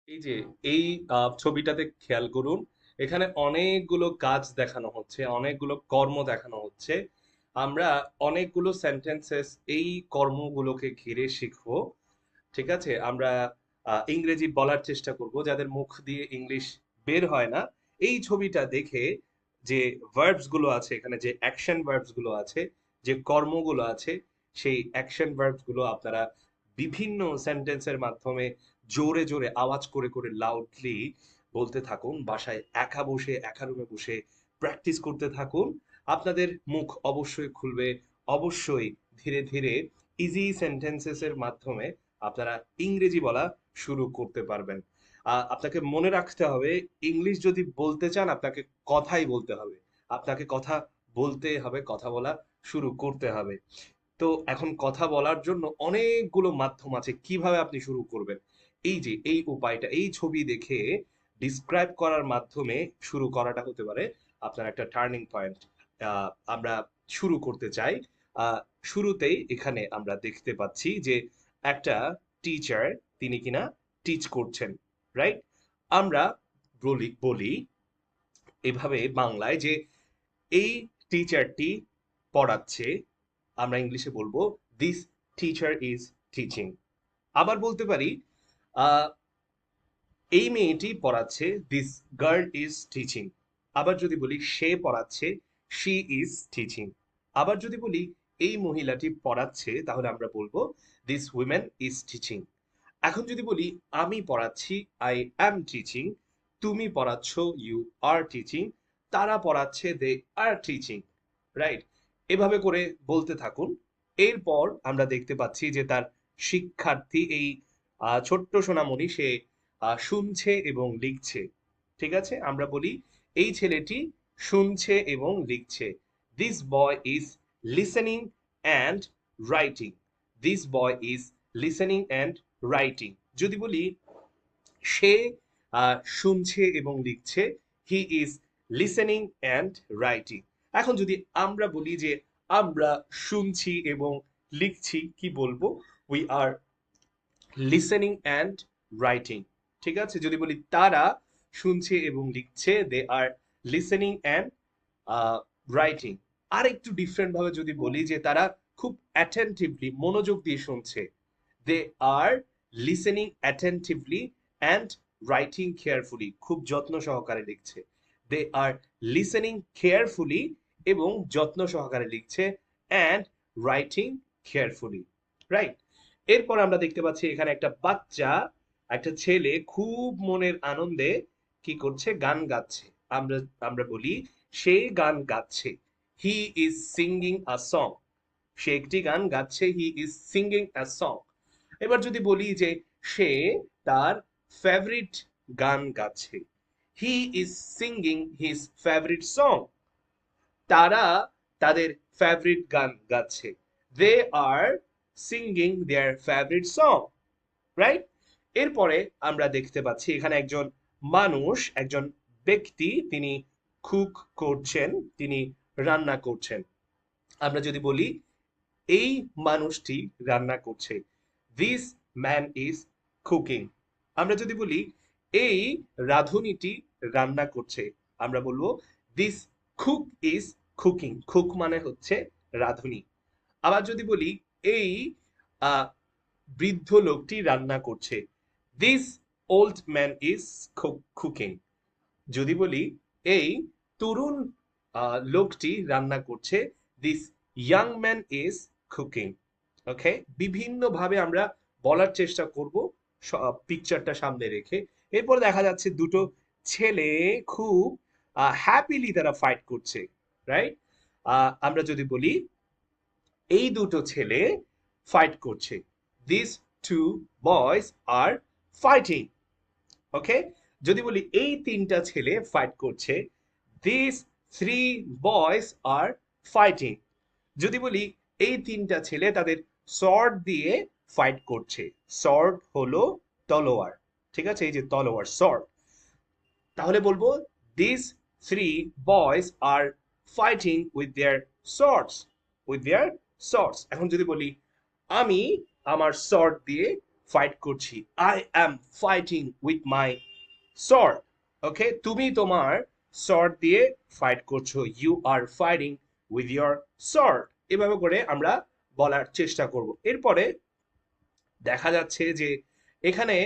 এই যে এই ছবিটাতে খেয়াল করুন। এখানে অনেকগুলো কাজ দেখানো হচ্ছে, অনেকগুলো কর্ম দেখানো হচ্ছে। আমরা অনেকগুলো সেন্টেন্সেস এই কর্মগুলোকে ঘিরে শিখবো। ঠিক আছে, আমরা ইংরেজি বলার চেষ্টা করব যাদের মুখ দিয়ে ইংলিশ বের হয় না। এই ছবিটা দেখে যে ভার্বস গুলো আছে, এখানে যে অ্যাকশন ভার্বস গুলো আছে, যে কর্মগুলো আছে, সেই অ্যাকশন ভার্বস গুলো আপনারা বিভিন্ন সেন্টেন্সের মাধ্যমে জোরে জোরে আওয়াজ করে করে লাউডলি বলতে থাকুন। বাসায় একা বসে, একা রুমে বসে প্র্যাকটিস করতে থাকুন। আপনাদের মুখ অবশ্যই খুলবে। অবশ্যই ধীরে ধীরে ইজি সেন্টেন্সেস এর মাধ্যমে আপনারা ইংরেজি বলা শুরু করতে পারবেন। আপনাকে মনে রাখতে হবে, ইংলিশ যদি বলতে চান আপনাকে কথাই বলতে হবে। আপনাকে কথা বলতে হবে, কথা বলা শুরু করতে হবে। তো এখন কথা বলার জন্য অনেকগুলো মাধ্যম আছে কিভাবে আপনি শুরু করবেন। এই যে এই উপায়টা, এই ছবি দেখে ডিসক্রাইব করার মাধ্যমে শুরু করাটা হতে পারে আপনার একটা টার্নিং পয়েন্ট। আমরা শুরু করতে চাই। আহ, শুরুতেই এখানে আমরা দেখতে পাচ্ছি যে একটা টিচার, তিনি কিনা টিচ করছেন, রাইট? আমরা বলি বলি এভাবে বাংলায় যে এই টিচারটি পড়াচ্ছে। আমরা ইংলিশে বলবো দিস টিচার ইজ টিচিং। আবার বলতে পারি আহ, এই মেয়েটি পড়াচ্ছে, দিস গার্ল ইজ টিচিং। আবার যদি বলি সে পড়াচ্ছে, শি ইজ টিচিং। আবার যদি বলি এই মহিলাটি পড়াচ্ছে, তাহলে আমরা বলবো দিস উইমেন ইজ টিচিং। এখন যদি বলি আমি পড়াচ্ছি, আই অ্যাম টিচিং। তুমি পড়াচ্ছ, ইউ আর টিচিং। তারা পড়াচ্ছে, দে আর টিচিং। রাইট? এভাবে করে বলতে থাকুন। এরপর আমরা দেখতে পাচ্ছি যে তার শিক্ষার্থী, এই ছোট্ট সোনামণি, সে শুনছে এবং লিখছে। ঠিক আছে, আমরা বলি এই ছেলেটি শুনছে এবং লিখছে। This boy is listening and writing. This boy is listening and writing. যদি বলি সে শুনছে এবং লিখছে, he is listening and writing. এখন যদি আমরা বলি যে আমরা শুনছি এবং লিখছি, কি বলবো? We are listening and writing. ঠিক আছে, যদি বলি তারা শুনছে এবং লিখছে, দে আর লিসেনিং অ্যান্ড রাইটিং। আর একটু ডিফারেন্ট ভাবে যদি বলি যে তারা খুব অ্যাটেন্টিভলি, মনোযোগ দিয়ে শুনছে, they are listening attentively and writing carefully. খুব যত্ন সহকারে লিখছে। দে আর লিসেনিং কেয়ারফুলি এবং যত্ন সহকারে লিখছে, অ্যান্ড রাইটিং কেয়ারফুলি। রাইট? এরপর আমরা দেখতে পাচ্ছি এখানে একটা বাচ্চা, একটা ছেলে খুব মনের আনন্দে কি করছে? গান গাচ্ছে। আমরা আমরা বলি সে গান গাচ্ছে, he is singing a song. সে একটি গান গাচ্ছে, he is singing a song. এবার যদি বলি যে সে তার ফেভারিট গান গাচ্ছে, he is singing his favourite song. তারা তাদের ফেভারিট গান গাচ্ছে, they are singing their favourite song. Right? এরপরে আমরা দেখতে পাচ্ছি এখানে একজন মানুষ, একজন ব্যক্তি, তিনি কুক করছেন, তিনি রান্না করছেন। আমরা যদি বলি এই মানুষটি রান্না করছে, দিস ম্যান ইজ কুকিং। আমরা যদি বলি এই রাঁধুনিটি রান্না করছে, আমরা বলবো this cook is cooking. Cook মানে হচ্ছে রাঁধুনি। আবার যদি বলি এই আহ, বৃদ্ধ লোকটি রান্না করছে, this old man is cooking. যদি বলি এই তরুণ লোকটি রান্না করছে, this young man is cooking. Okay, বিভিন্ন ভাবে আমরা বলার চেষ্টা করব পিকচারটা সামনে রেখে। এরপর দেখা যাচ্ছে দুটো ছেলে খুব হ্যাপিলি তারা ফাইট করছে। রাইট? আমরা যদি বলি এই দুটো ছেলে ফাইট করছে, this two boys are fighting. Okay, যদি বলি এই তিনটা ছেলে ফাইট করছে, this three boys are fighting. যদি বলি এই তিনটা ছেলে তাদের সর্ড দিয়ে ফাইট করছে, সর্ড হলো তলোয়ার। ঠিক আছে, এই যে তলোয়ার, সর্ড। তাহলে বলবো this three boys are fighting with their swords, with their swords. এখন যদি বলি আমি আমার সর্ট দিয়ে ফাইট করছি, I am fighting with my sword, okay, তুমি তোমার sword দিয়ে ফাইট করছো, you are fighting with your sword, এভাবে করে আমরা বলার চেষ্টা করব। এরপরে দেখা যাচ্ছে যে এখানে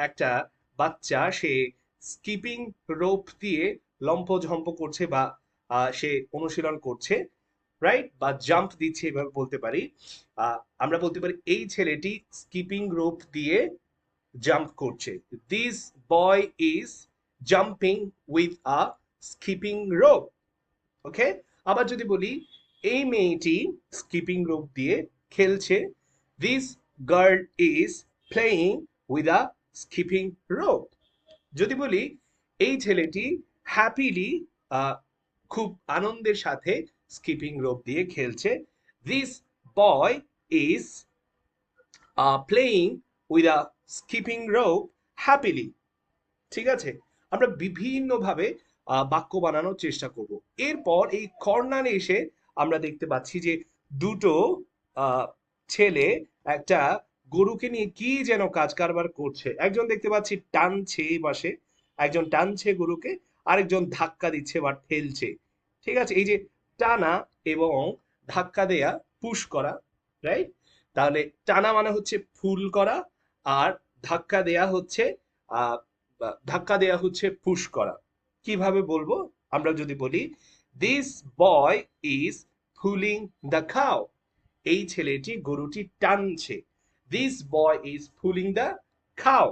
একটা বাচ্চা সে স্কিপিং রোপ দিয়ে লম্ফঝম্প করছে বা সে অনুশীলন করছে, রাইট, বা জাম্প দিচ্ছে এভাবে বলতে পারি। আমরা বলতে পারি এই ছেলেটি স্কিপিং রোপ দিয়ে জাম্প করছে, this boy is jumping with a skipping rope, okay. আবার যদি বলি এই মেয়েটি স্কিপিং রোপ দিয়ে খেলছে, this girl is playing with a skipping rope. যদি বলি এই ছেলেটি হ্যাপিলি খুব আনন্দের সাথে স্কিপিং রোপ দিয়ে খেলছে, this boy is playing with a skipping rope happily. ঠিক আছে, আমরা বিভিন্নভাবে বাক্য বানানোর চেষ্টা করব। এরপর এই কর্নারে এসে আমরা দেখতে পাচ্ছি যে দুটো ছেলে একটা গরুকে নিয়ে কি যেন কাজ কারবার করছে। একজন দেখতে পাচ্ছি টানছে এই পাশে, একজন টানছে গরুকে, আরেকজন ধাক্কা দিচ্ছে বা ঠেলছে। ঠিক আছে, এই যে টানা এবং ধাক্কা দেয়া, পুশ করা, রাইট। তাহলে টানা মানে হচ্ছে ফুল করা, আর ধাক্কা দেয়া হচ্ছে পুশ করা। কিভাবে বলবো? আমরা যদি বলি this boy is pulling the cow, এই ছেলেটি গরুটি টানছে, this boy is pulling the cow.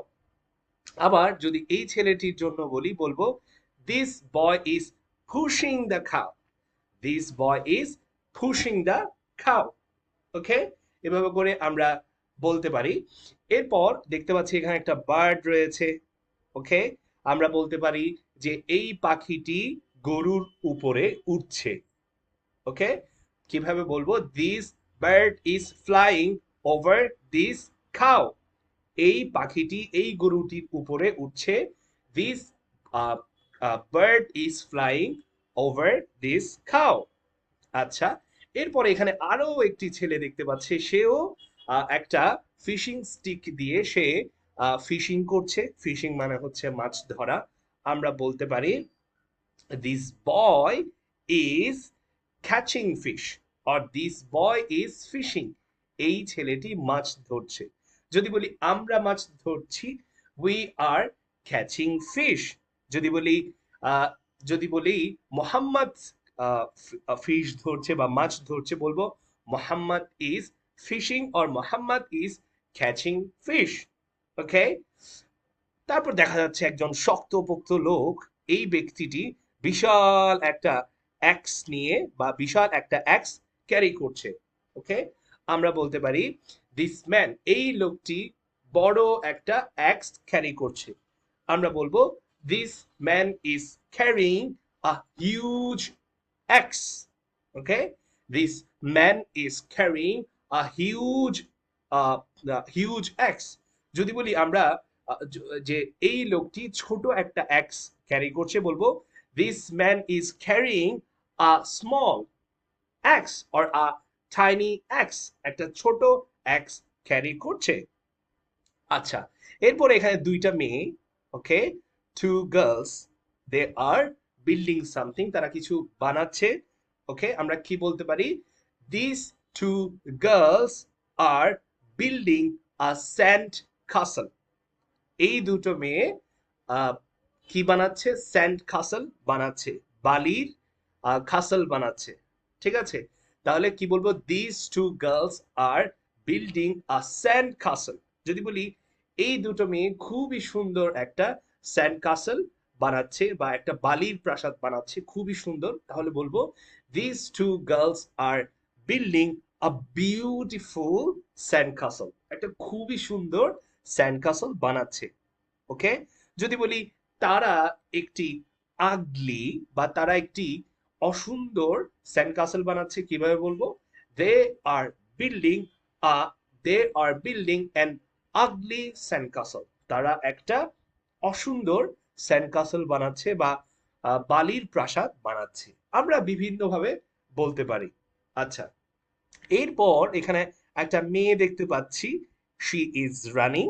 আবার যদি এই ছেলেটির জন্য বলি, বলবো this boy is pushing the cow, this boy is pushing the cow, okay. এভাবে করে আমরা বলতে পারি। এরপর দেখতে পাচ্ছি এখানে একটা বার্ড রয়েছে, ওকে। আমরা বলতে পারি যে এই পাখিটি গরুর উপরে উঠছে, ওকে। কিভাবে বলবো? This bird is flying over this cow, এই পাখিটি এই গরুটির উপরে উঠছে, this bird is flying over this cow. আচ্ছা, এরপরে এখানে আরো একটি ছেলে দেখতে পাচ্ছে, সেও একটা ফিশিং স্টিক দিয়ে সে ফিশিং করছে। ফিশিং মানে হচ্ছে মাছ ধরা। আমরা বলতে পারি this boy is catching fish, or this boy is fishing, এই ছেলেটি মাছ ধরছে। যদি বলি আমরা মাছ ধরছি, উই আর ক্যাচিং ফিশ। যদি বলি আহ, যদি বলি মোহাম্মদ ফিশ ধরছে বা মাছ ধরছে, বলবো Mohammad is fishing or Mohammad is catching fish, okay. তারপর দেখা যাচ্ছে একজন শক্তপোক্ত লোক, এই ব্যক্তিটি বিশাল একটা অ্যাক্স নিয়ে বা বিশাল একটা অ্যাক্স ক্যারি করছে, ওকে। আমরা বলতে পারি দিস ম্যান, এই লোকটি বড় একটা অ্যাক্স ক্যারি করছে। আমরা বলবো this man is carrying a huge axe, okay. This man is carrying a huge axe. যদি বলি আমরা যে এই লোকটি ছোট একটা অ্যাক্স ক্যারি করছে, বলবো this man is carrying a small axe or a tiny axe, একটা ছোট অ্যাক্স ক্যারি করছে। আচ্ছা, এরপরে এখানে দুইটা মেয়ে, okay, two girls, they are building something, তারা কিছু বানাচ্ছে, ওকে। আমরা কি বলতে পারি? This two girls are building a sand castle, এই দুটো মেয়ে আহ, কি বানাচ্ছে? স্যান্ড কাসল বানাচ্ছে, বালির কাসল বানাচ্ছে। ঠিক আছে, তাহলে কি বলবো? This two girls are building a sand castle. যদি বলি এই দুটো মেয়ে খুবই সুন্দর একটা স্যান্ড কাসল বানাচ্ছে বা একটা বালির প্রাসাদ বানাচ্ছে, খুবই সুন্দর, তাহলে বলবো this two girls are building a beautiful sand castle, একটা খুবই সুন্দর স্যান্ড কাসল বানাচ্ছে, ওকে। যদি বলি তারা একটি আগলি বা তারা একটি অসুন্দর স্যান্ড কাসল বানাচ্ছে, কিভাবে বলবো? They are building a they are building an ugly sand castle, তারা একটা অসুন্দর স্যান্ড কাসল বানাচ্ছে বা বালির প্রাসাদ বানাচ্ছে। আমরা বিভিন্নভাবে বলতে পারি। আচ্ছা, এরপর এখানে একটা মেয়ে দেখতে পাচ্ছি, শি ইজ রানিং,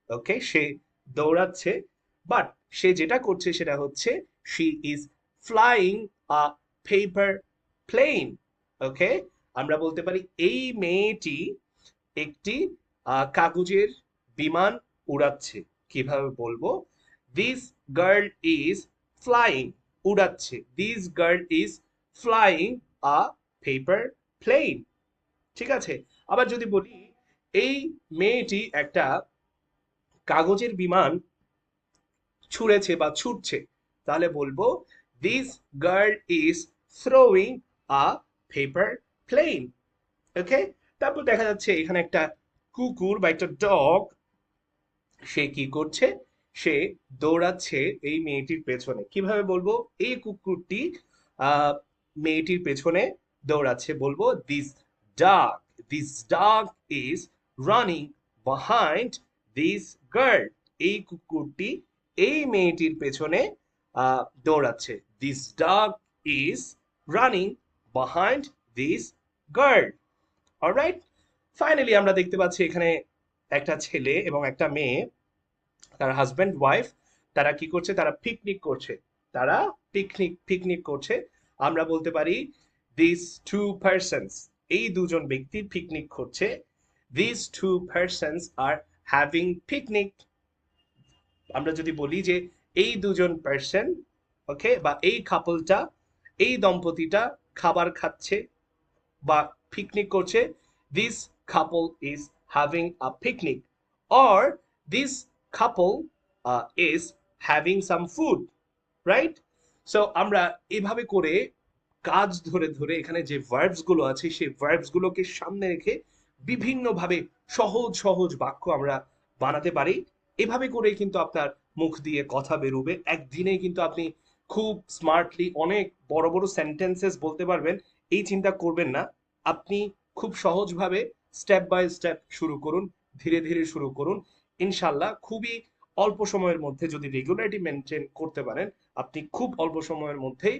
ওকে, সে দৌড়াচ্ছে, বাট সে যেটা করছে সেটা হচ্ছে she is flying a paper plane. Okay, আমরা বলতে পারি এই মেয়েটি একটি কাগজের বিমান উড়াচ্ছে। কিভাবে বলবো? দিস গার্ল ইজ ফ্লাইং, উড়াচ্ছে, this girl is flying a paper plane. ঠিক আছে, আবার যদি বলি এই মেয়েটি একটা কাগজের বিমান ছুঁড়েছে বা ছুটছে, তাহলে বলবো this girl is throwing a paper plane. Okay, তারপর দেখা যাচ্ছে এখানে একটা কুকুর বা একটা ডগ, সে কি করছে? সে দৌড়াচ্ছে এই মেয়েটির পেছনে। কিভাবে বলবো? এই কুকুরটি আহ মেয়েটির পেছনে দৌড়াচ্ছে, বলবো this dog, this dog is running behind this girl. এই কুকুরটি এই মেয়েটির পেছনে দৌড়াচ্ছে। This dog is running behind this girl. Alright, finally আমরা দেখতে পাচ্ছি এখানে একটা ছেলে এবং একটা মেয়ে, তার হাজব্যান্ড ওয়াইফ, তারা কি করছে? তারা পিকনিক করছে। তারা পিকনিক করছে। আমরা বলতে পারি দিস টু পার্সনস, এই দুজন ব্যক্তি পিকনিক করছে। This two persons are having picnic. আমরা যদি বলি যে এই দুজন পার্সন, ওকে, বা এই কাপলটা, এই দম্পতিটা খাবার খাচ্ছে বা পিকনিক করছে, this couple is having a picnic, or this couple is having some food, right? So আমরা এভাবে করে কাজ ধরে ধরে এখানে যে ভার্বস গুলো আছে সেই ভার্বস গুলোকে সামনে রেখে বিভিন্ন ভাবে সহজ সহজ বাক্য আমরা বানাতে পারি। এভাবে করে কিন্তু আপনার মুখ দিয়ে কথা বেরোবে, একদিনেই কিন্তু আপনি খুব স্মার্টলি অনেক বড় বড় সেন্টেন্সেস বলতে পারবেন। এই চিন্তা করবেন না, আপনি খুব সহজভাবে স্টেপ বাই স্টেপ শুরু করুন, ধীরে ধীরে শুরু করুন। ইনশাল্লাহ খুবই অল্প সময়ের মধ্যে যদি রেগুলারিটি মেনটেন করতে পারেন, আপনি খুব অল্প সময়ের মধ্যেই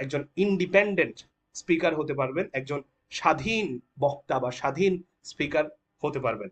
একজন ইন্ডিপেন্ডেন্ট স্পিকার হতে পারবেন, একজন স্বাধীন বক্তা বা স্বাধীন স্পিকার হতে পারবেন।